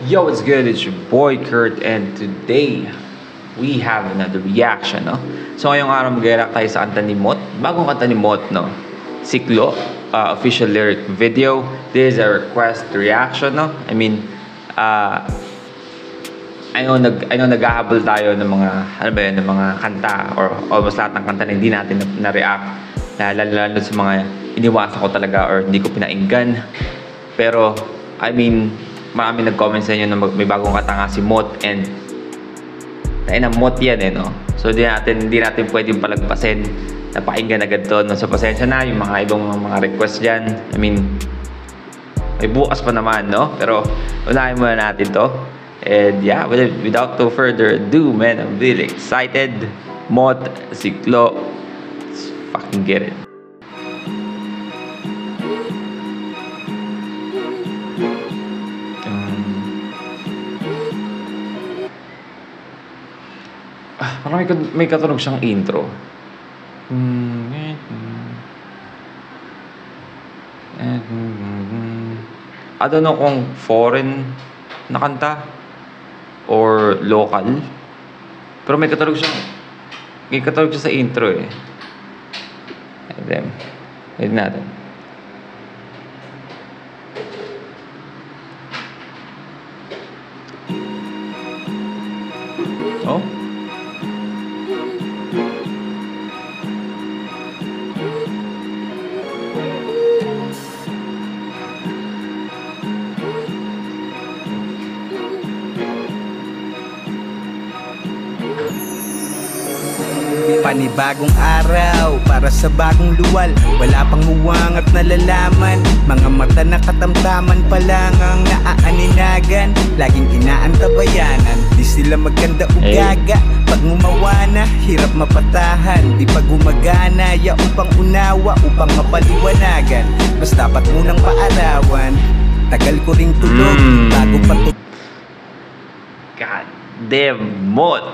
Yo, what's good? It's your boy Kurt, and today we have another reaction, no? So ngayong araw mag-react tayo sa kanta ni Mot. Bagong kanta ni Mot, no? Siklo, official lyric video. This is a request reaction, no? I know naghahabol tayo ng mga ng mga kanta or almost lahat ng kanta na hindi natin na-react. Lalo sa mga iniwasan ko talaga or hindi ko pinainggan. Pero marami nag-comment sa inyo na may bagong kanta nga si Mot, and na Mot yan no. So hindi natin pwedeng palagpasin na pakinggan agad to, no. So pasensya na yung mga ibang mga request diyan. May bukas pa naman, no. Pero unahin muna natin to. And yeah, without no further ado, man, I'm really excited. Mot, Siklo, let's fucking get it. Parang may katunog siyang intro. I don't know kung foreign na kanta or local. Pero may katunog siya sa intro eh. And then, wait natin. Oh? Panibagong araw para sa bagong luwal. Wala pang muwang at nalalaman. Mga mata na katamtaman pa lang ang naaaninagan. Laging inaantabayanan, di sila maganda o gaga. Pag ngumawa na, hirap mapatahan. Di pag gumagana, yaong pang unawa upang mapaliwanagan. Mas dapat munang paarawan. Tagal ko ring tulog bago patulog. God damn, Mot!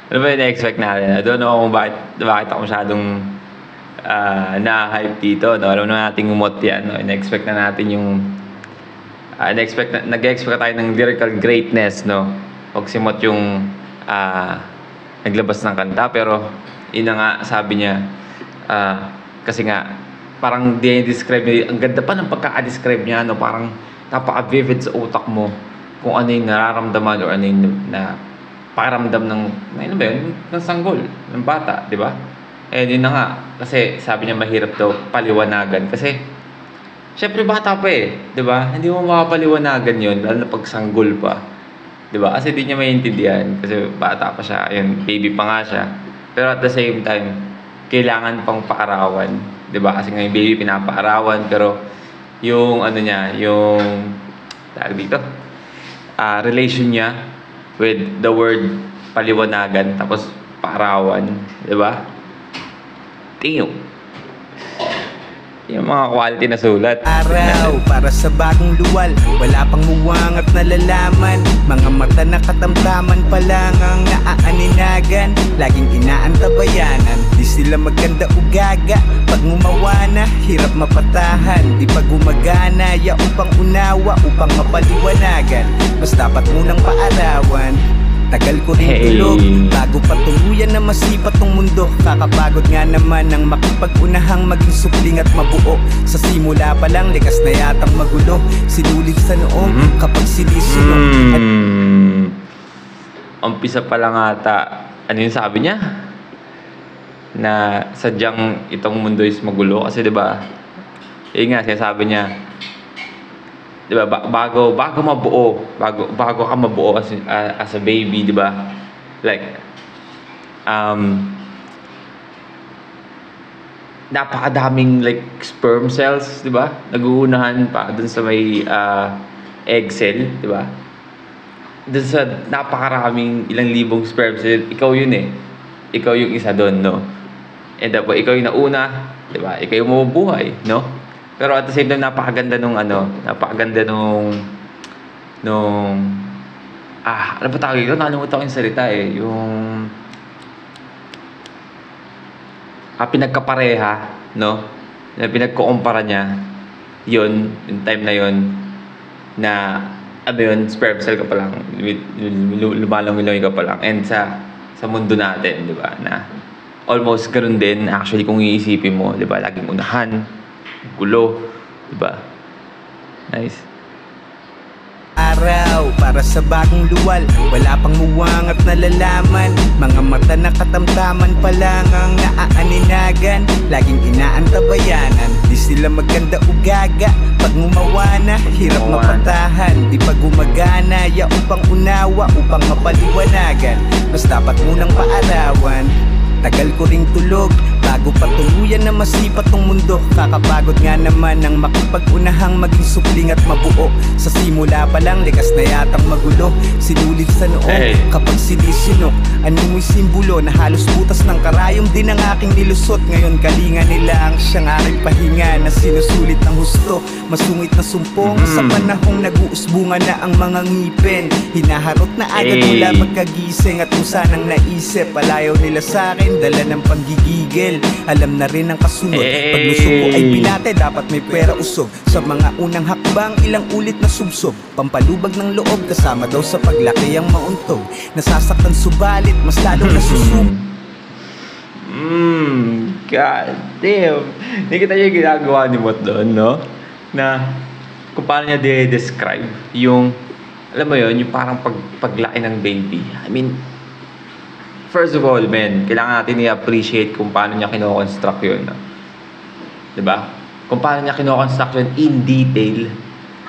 Ano ba yung na-expect natin? I don't know kung bakit ako masyadong na-hype dito, no? Alam na natin yung Mot yan, no? Na-expect na natin yung nag-expect tayo ng lyrical greatness, no? Huwag si Mot yung naglabas ng kanta, pero yun na nga, sabi niya, kasi nga parang di-describe niya, ang ganda pa ng pagkaka-describe niya, no? Parang napaka-vivid sa utak mo kung ano yung nararamdaman or ano yung pakiramdam ng sanggol, ng bata, di ba? Eh, yun na nga, kasi sabi niya mahirap daw paliwanagan, kasi syempre bata pa di ba? Hindi mo makapaliwanagan yun, lalo na pag sanggol pa, di ba? Kasi di niya maintindihan, kasi bata pa siya, ayun, baby pa nga siya. Pero at the same time, kailangan pang paarawan, di ba? Kasi nga yung baby pinapaarawan, pero yung yung tawag dito, relation niya with the word paliwanagan tapos paarawan, di ba? Damn. Yung mga quality na sulat. Araw para sa bagong luwal. Wala pang muwang at nalalaman. Mga mata na katamtaman pa lang ang naaaninagan. Laging inaantabayanan, di sila maganda o gaga. Pag ngumawa na, hirap mapatahan. Di pag gumagana, yaong pang unawa upang mapaliwanagan. Mas dapat munang paarawan. Tagal ko rin tulog bago patuluyan na masipat tong mundo. Kakapagod nga naman ang makipag-unahang maging supling at mabuo. Sa simula pa lang likas na yatang magulo. Sinulig sa noo kapag silisunod. Umpisa pa lang ata, ano yung sabi niya? Na sadyang itong mundo is magulo. Kasi diba, yun nga sinasabi niya, diba, bago mabuo, bago ka mabuo as a baby, diba? Like, napakadaming like sperm cells, diba? Naguunahan pa dun sa may egg cell, diba? Dun sa napakaraming ilang libong sperm cells, ikaw yun ikaw yung isa dun, no? And ikaw yung nauna, diba? Ikaw yung mabubuhay, no? Pero at the same time, napakaganda nung ano ba tawag ito? Nakalimutan ko yung salita yung pinagkapareha, no? Na pinagkukumpara niya yung time na yon na ano yun, sperm cell ka pa lang, lumalong-ilong ka pa lang, and sa mundo natin, di ba, na almost ganun din actually kung iisipin mo, di ba, laging unahan, gulo, di ba, nice. Araw para sa bagong luwal, wala pang muwang at nalalaman. Mga mata na katamtaman pa lang ang naaaninagan. Laging inaantabayanan, di sila maganda o gaga. Pag ngumawa na, hirap mapatahan. Di pa gumagana, yaong pang unawa upang mapaliwanagan. Mas dapat munang paarawan. Tagal ko ring tulog bago pa tuluyan na masipat tong mundo. Kakapagod nga naman ang makipag-unahang maging supling at mabuo. Sa simula pa lang likas na yatang magulo. Sinulit sa noo kapag sinisinok. Ano mo'y simbolo na halos butas ng karayom din ang aking nilusot. Ngayon kalinga nila ang siyang aking pahinga na sinusulit ng husto. Masungit na sumpong sa panahong nag-uusbunga na ang mga ngipin. Hinaharot na agad mula pagkagising at kung sanang naisip. Palayaw nila sa akin, dala ng panggigigil. Alam na rin ang kasunod. Pag lusog ko ay binate, dapat may pera usog. Sa mga unang hakbang, ilang ulit na subsob. Pampalubag ng loob, kasama daw sa paglaki ang mauntog. Nasasaktan subalit, mas lalong nasusub. God damn. Nakita niyo yung ginagawa ni Mot doon, no? Na kung paano niya de-describe yung, alam mo yun, yung parang paglaki ng baby. I mean, first of all, man, kailangan natin i-appreciate kung paano niya kino-construct yun. No? Diba? Kung paano niya kino-construct yun in detail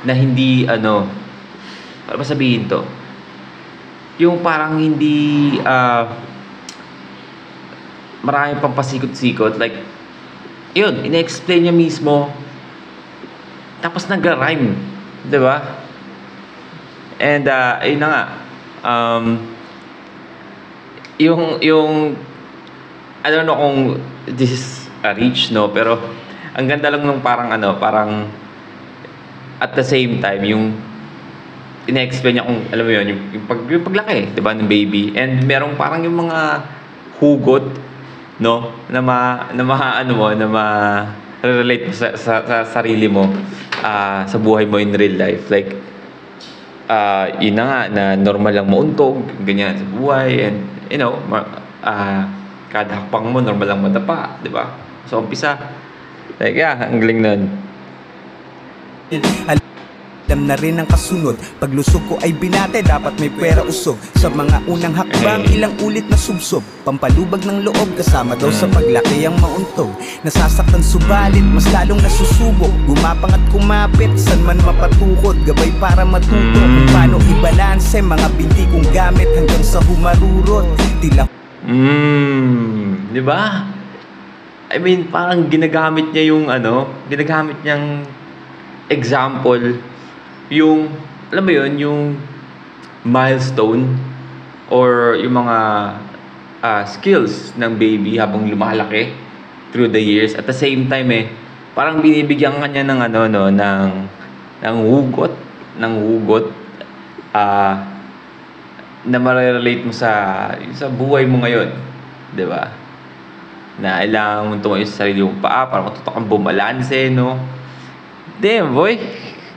na hindi, ano, para ba sabihin to? Yung parang hindi, maraming pang pasikot-sikot. Like, yun, ina-explain niya mismo. Tapos nag-rhyme. Diba? And, ayun na nga. Yung I don't know kung this is a reach, no, pero ang ganda lang nung parang at the same time yung ina-explain niya kung alam mo yun yung paglaki, 'di ba, ng baby, and merong parang yung mga hugot, no, na relate mo sa sarili mo sa buhay mo in real life, like yun na nga na normal lang mauntog ganyan sa buhay, and you know, kada hakbang mo normal lang madapa, di ba? So umpisa, like ang galing nun. Alam na rin ang kasunod. Pag lusog ko ay binate, dapat may pera usog. Sa mga unang hakbang, ilang ulit na subsob. Pampalubag ng loob, kasama daw sa paglaki ang mauntog. Nasasaktan subalit, mas lalong nasusubok. Gumapang at kumapit, san man mapatukod. Gabay para matuto kung paano ibalanse mga binti kong gamit hanggang sa humarurot. Tila di ba? I mean, parang ginagamit niya yung ginagamit niyang example, yung, alam mo yun, yung milestone or yung mga skills ng baby habang lumalaki through the years. At the same time, parang binibigyan ka niya ng ng hugot na ma-relate mo sa buhay mo ngayon, 'di ba? Na kailangan mo tumayo sa sarili mong paa para matuto kang bumalanse, no? Damn, boy!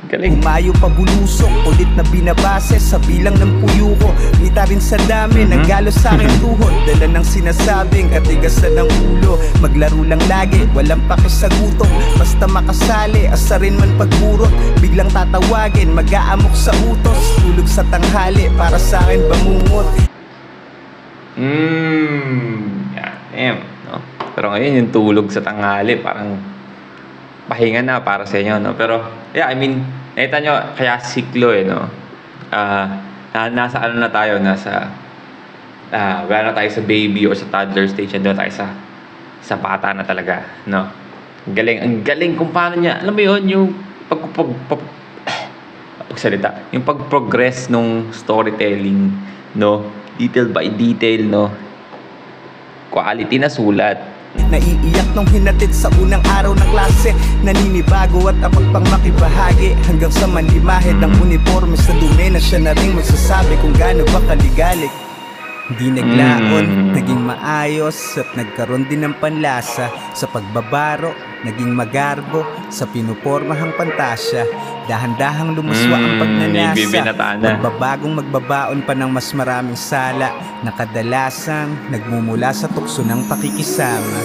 Galing. Umayo pa bulusok, ulit na binabase sa bilang ng puyo ko. Kita rin sa dami, naggalos sa aking tuhod. Dala ng sinasabing katigasan ng ulo. Maglaro lang lagi, walang pakisagutom. Basta makasali, asarin man pagburot. Biglang tatawagin, mag-aamok sa utos. Tulog sa tanghali, para sa akin bangungot. Damn, no? Pero ngayon yung tulog sa tanghali, parang pahinga na para sa inyo, no? Pero, yeah, I mean, nakita nyo, kaya siklo, no? Nasa ano na tayo, wala na tayo sa baby or sa toddler stage, doon tayo sa bata na talaga, no? Ang galing kung paano niya, alam mo yun, yung yung pag-progress nung storytelling, no? Detail by detail, no? Quality na sulat. Naiiyak nung hinatid sa unang araw ng klase. Naninibago at apag pang makibahagi. Hanggang sa manlimahid ng uniforme sa dumi na siya na rin magsasabi kung gaano ba kaligalig. Di naglaon, naging maayos at nagkaroon din ng panlasa sa pagbabaro naging magarbo sa pinupormahang pantasya. Dahan-dahang lumuswa ang pagnanasa, Bibinataan na. magbabaon pa ng mas maraming sala na kadalasang nagmumula sa tukso ng pakikisama.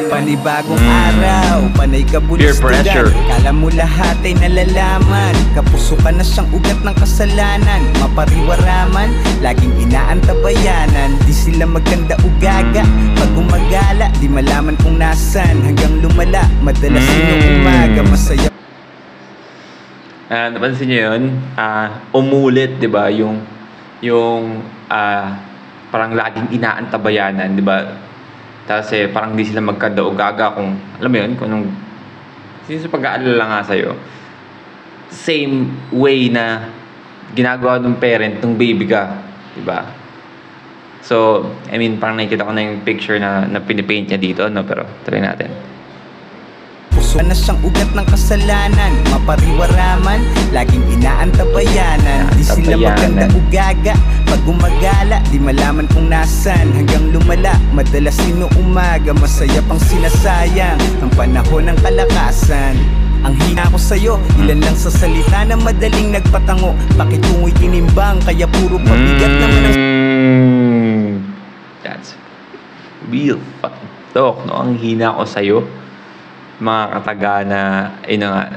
Panibagong araw, panay Peer kabulustugan, pressure. kala mo lahat ay nalalaman, kapuso ka na siyang ugat ng kasalanan, mapariwaraman, laging inaantabayanan. Di sila maganda ugaga, pag gumagala, di malaman kung nasan, hanggang lumala, madalas yung umaga, masaya. Napansin niyo yun? Umulit, di ba? Yung parang laging inaantabayanan, di ba? Tapos parang di sila magkadaugaga kung, alam mo yun, kung nung, sino sa pag-aalala nga sa'yo, same way na ginagawa ng parent ng baby ka, di ba? So, I mean, parang nakikita ko na yung picture na pinipaint niya dito, no? Pero, try natin. Puso na siyang ugat ng kasalanan, mapariwaraman, laging inaantabayanan. Di sila maganda ugaga, pag gumagala, di malaman kung nasan, hanggang lumala, madalas inuumaga, masaya pang sinasayang ang panahon ng kalakasan. Ang hina ko sa'yo, ilan lang sa salita na madaling nagpatango, pakitungo'y tinimbang, kaya puro pabigat naman ang That's real fucking talk, no? Ang hina ko sa'yo, mga kataga na, nga,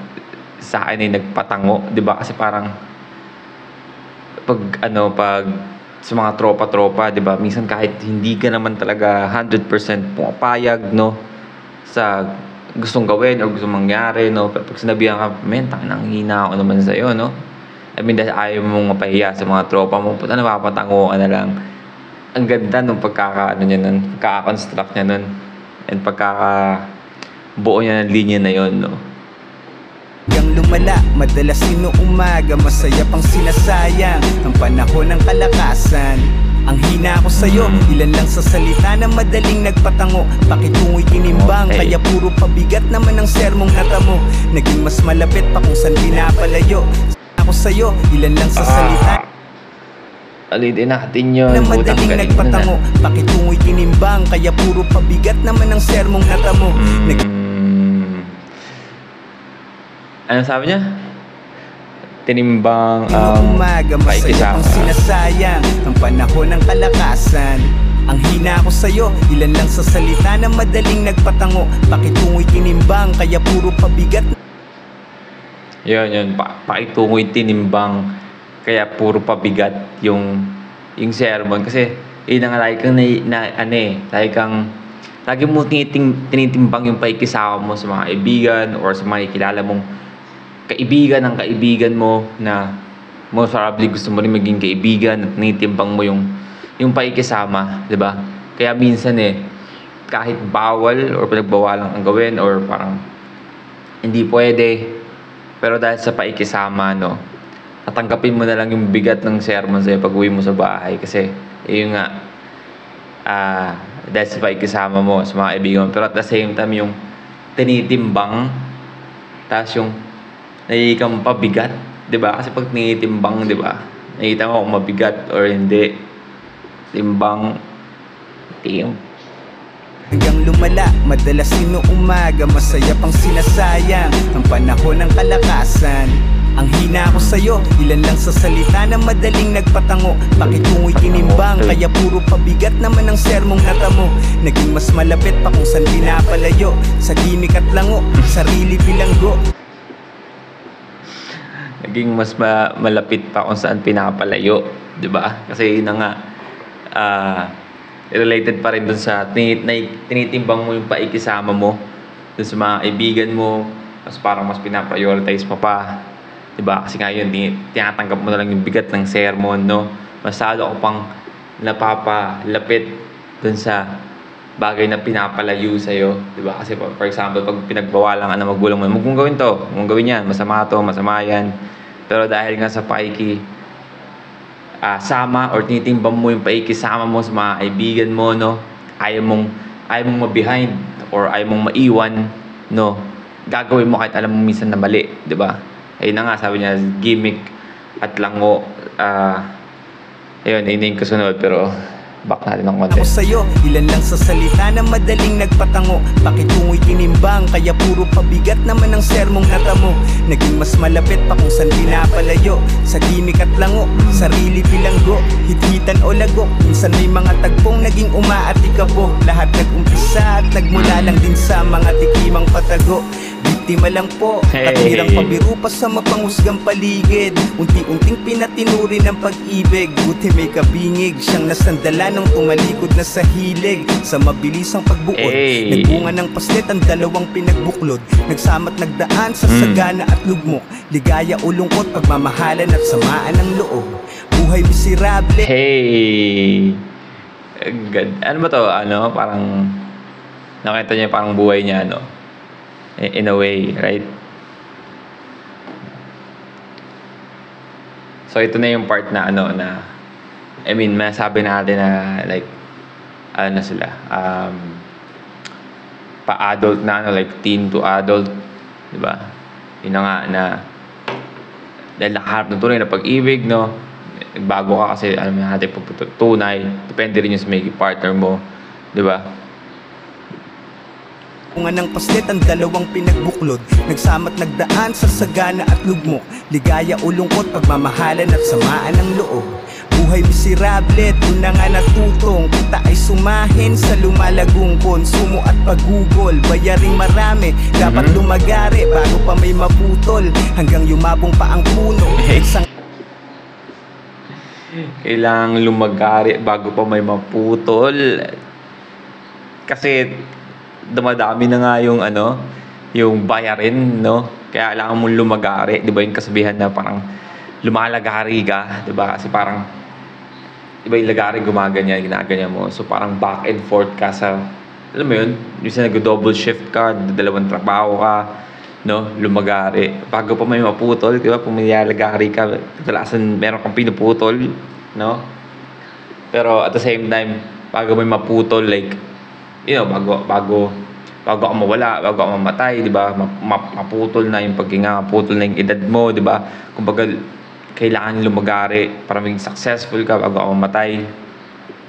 sa akin ay nagpatango, di ba? Kasi parang, pag sa mga tropa-tropa, di ba? Minsan kahit hindi ka naman talaga 100% pumapayag, no? Sa gustong gawin o gustong mangyari, no? Pero pag sinabihan ka, men, ang hina ako naman sa'yo, no? I mean, dahil ayaw mong mapahiya sa mga tropa mo, puta, napapatango ka na lang. Ang ganda nung pagkaka-construct niya nun. And buo niya ng linya na yon, no? hanggang lumala, madalas inuumaga, masaya pang sinasayang ang panahon ng kalakasan. Ang hina ko sa'yo, ilan lang sa salita na madaling nagpatango, pakitungo'y tinimbang, Okay. kaya puro pabigat naman ang sermong natamo, naging mas malapit pa kung saan pinapalayo. Ako sa'yo, ilan lang sa salita Alitin natin yun. na Putang madaling galing nagpatango, pakitungo'y tinimbang, kaya puro pabigat naman ang sermong natamo. Ano sabi niya? Tinimbang ang Umaga, masaya pang sinasayang ang panahon ng kalakasan. Ang hina ko sa'yo, ilan lang sa salita na madaling nagpatango, pakitungo'y tinimbang, kaya puro pabigat. Yun. Pakitungo'y tinimbang, kaya puro pabigat yung sermon. Kasi, yun nga, lagi mo tinitimbang yung paikisama mo sa mga kaibigan or sa mga kilala mong kaibigan ng kaibigan mo na most probably gusto mo rin maging kaibigan at tinitimbang mo yung paikisama, di ba? Kaya minsan kahit bawal or pinagbawalan kang gawin or parang hindi pwede, pero dahil sa paikisama, no, tatanggapin mo na lang yung bigat ng sermon sa'yo pag uwi mo sa bahay. Kasi, yun nga, dahil sa paikisama mo sa mga kaibigan mo. Pero at the same time, yung tinitimbang, tapos yung nagiging pabigat, di ba? Kasi pag tinitimbang, di ba? Nakita mo kung mabigat or hindi. Timbang. Hanggang lumala, madalas inuumaga, masaya pang sinasayang ang panahon ng kalakasan. Ang hina ko sa'yo, ilan lang sa salita na madaling nagpatango, pakitungo'y tinimbang, kaya puro pabigat naman ang sermong natamo, naging mas malapit pa kung saan pinapalayo, sa gimik at lango, sarili bilanggo. Naging mas malapit pa kung saan pinapalayo, di ba? Kasi yun na nga, related pa rin dun sa tinitimbang mo yung paikisama mo dun sa mga kaibigan mo, mas parang mas pinaprioritize pa, di ba? Kasi nga yun, tinatanggap mo na lang yung bigat ng sermon, no? Masalo ko pang napapalapit dun sa bagay na pinapalayo sa'yo, di ba? Kasi for example, pag pinagbawalan ka na magulang mo, huwag mong gawin to, huwag mong gawin yan, masama yan. Pero dahil nga sa sama or tinitimbang mo yung paikisama mo sa mga kaibigan mo, no? Ayaw mong ma-behind or ayaw mong maiwan, no? Gagawin mo kahit alam mo minsan na mali, di ba? Ayun na nga, sabi niya, gimmick at lango. Ayun, yun yung kasunod, pero back natin ng Ako konti. sa'yo, ilan lang sa salita na madaling nagpatango. Pakitungo'y tinimbang, kaya puro pabigat naman ang sermong natamo. Naging mas malapit pa kung saan pinapalayo. Sa gimik at lango, sarili bilanggo, hit-hitan o lago. Minsan may mga tagpong naging umaatikabo. Lahat nag-umpisa at nagmula lang din sa mga tikimang patago. Biktima lang po, Hey. katwirang pabiru pa sa mapangusgang paligid. Unti-unting pinatinuri ng pag-ibig. Buti may kabingig, siyang nasandala nung tumalikod na sa hilig. Sa mabilisang pagbuod, Hey. nagbunga ng paslit ang dalawang pinagbuklod. Nagsama't nagdaan sa sagana at lugmok. Ligaya o lungkot, pagmamahalan at samaan ng loob. Buhay miserable. Hey! God. Ano ba to? Ano? Parang nakita niya parang buhay niya, ano? In a way, right? So ito na yung part na ano na I mean, masabi natin na like ano na sila pa-adult na ano, like teen to adult, di ba? Yun na nga na dahil nakaharap ng tunay na pag-ibig, no? Bago ka kasi alam natin tunay, depende rin yung sa may partner mo, di ba? Bunga ng paslit ang dalawang pinagbuklod. Nagsama't nagdaan sa sagana at lugmok. Ligaya o lungkot, pagmamahalan at samaan ng loob. Buhay miserable, doon na nga natutong. Kita ay sumahin sa lumalagong konsumo at pagugol. Bayaring marami, dapat lumagari bago pa may maputol. Hanggang yumabong pa ang puno. Isang Kailangang lumagari bago pa may maputol. Kasi dumadami na nga yung ano, yung bayarin, no? Kaya kailangan mong lumagari, 'di ba? Yung kasabihan na parang lumalagari ka, 'di ba? Kasi parang iba yung lagari gumaganyan, ginaganyan mo. So parang back and forth ka sa, alam mo yun, yung nag-double shift ka, dalawang trabaho ka, no? Lumagari. Bago pa may maputol, 'di ba? Kung may lagari ka, kadalasan meron kang pinuputol, no? Pero at the same time, bago may maputol, like you know, bago ako mawala, bago ako mamatay, di ba? Maputol na yung paghinga, maputol na yung edad mo, di ba? Kumbaga, kailangan lumagari para maging successful ka bago ako mamatay.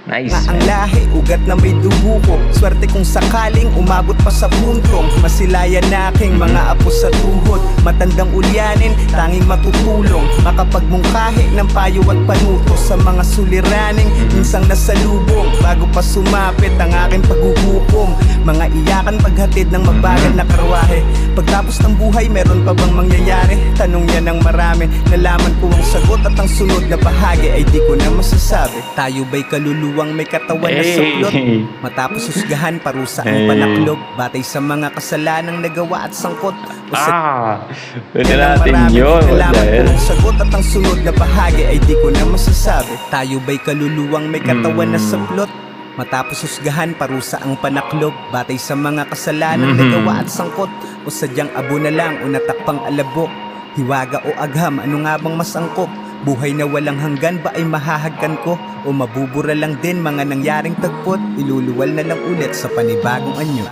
Nice. ang lahi, ugat na may dugo ko. Swerte kung sakaling umabot pa sa puntong masilayan na aking mga apo sa tuhod. Matandang ulyanin, tanging matutulong. Makapagmungkahi ng payo at panuto sa mga suliraning minsang nasalubong. Bago pa sumapit ang aking paghuhukom. Mga iyakan paghatid ng mabagal na karwahe. Pagtapos ng buhay, meron pa bang mangyayari? Tanong yan ng marami. Nalaman ko ang sagot at ang sunod na bahagi ay di ko na masasabi. Tayo ba'y kaluluwang may katawan na suklot? Matapos husgahan, parusa ang panaklob. Batay sa mga kasalanang nagawa at sangkot. O sa Pwede ng natin marami, yun. nalaman ko Dahil ang sagot at ang sunod na bahagi ay di ko na masasabi. Tayo ba'y kaluluwang may katawan na saplot? Matapos husgahan, parusa ang panaklob. Batay sa mga kasalanang nagawa at sangkot. O sadyang abo na lang o natakpang alabok. Hiwaga o agham, ano nga bang masangkop? Buhay na walang hanggan ba ay mahahagkan ko? O mabubura lang din mga nangyaring tagpot? Iluluwal na lang ulit sa panibagong anyo.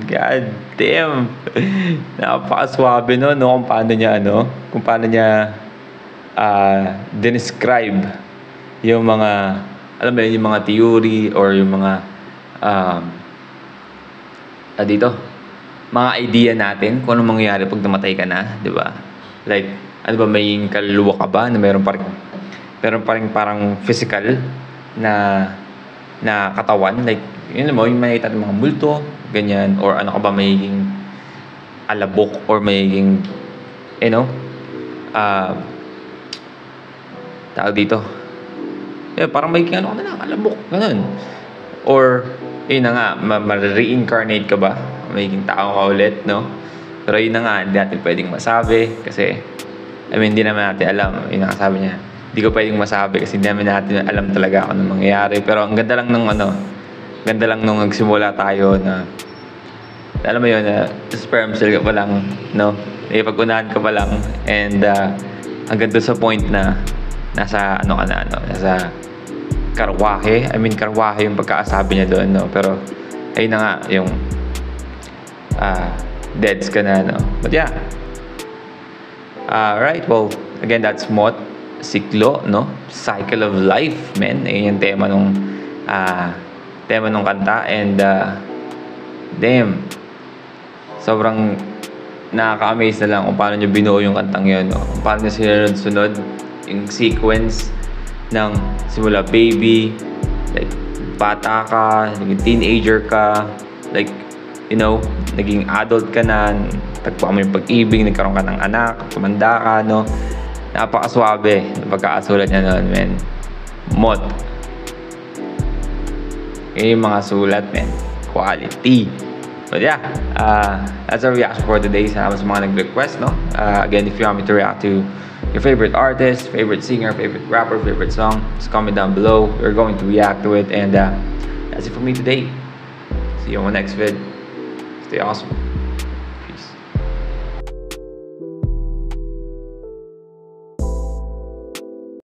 God damn. Napakaswabe no, kung paano niya kung paano niya describe yung mga, alam mo yun, yung mga theory or yung mga dito, mga idea natin kung ano mangyayari pag namatay ka na, di ba? Like, ano ba, may kaluluwa ka ba na meron pa rin parang physical na katawan, like, yun mo, yung makita ng mga multo, ganyan, or ano ka ba, magiging alabok or magiging, tawag dito, parang magiging ano ka na lang, alabok, ganun. Or, yun na nga, ma-reincarnate ka ba? Magiging tao ka ulit, no? Pero yun na nga, hindi natin pwedeng masabi kasi, hindi naman natin alam. Yun ang sabi niya, hindi ko pwedeng masabi kasi hindi naman natin alam talaga kung ano mangyayari. Pero ang ganda lang nung nagsimula tayo na, alam mo yun, sperm cell ka pa lang, no? Pag-unahan ka pa lang, and hanggang doon sa point na nasa nasa karwahe. Karwahe yung pagkakasabi niya doon, no? Pero ayun na nga, yung deads ka na, no? But yeah. Right, well, again, that's Mot siklo, no? Cycle of life, men. Ayun yung tema nung kanta. And damn, sobrang nakaka-amaze na lang kung paano nyo binuo yung kantang yun, no? Kung paano nyo sunod yung sequence ng simula baby, like bata ka, naging teenager ka, like, you know, naging adult ka na, tagpuan mo yung pag-ibig, nagkaroon ka ng anak, tumanda ka, no? Napakaswabe ng pagkakasulat niya noon, men. Mot. Yun yung mga sulat, men. Quality. But yeah, that's our reaction for today. Salamat sa mga nag-request, no? Again, if you want me to react to your favorite artist, favorite singer, favorite rapper, favorite song, just comment down below. We're going to react to it. And that's it for me today. See you on the next vid. Stay awesome.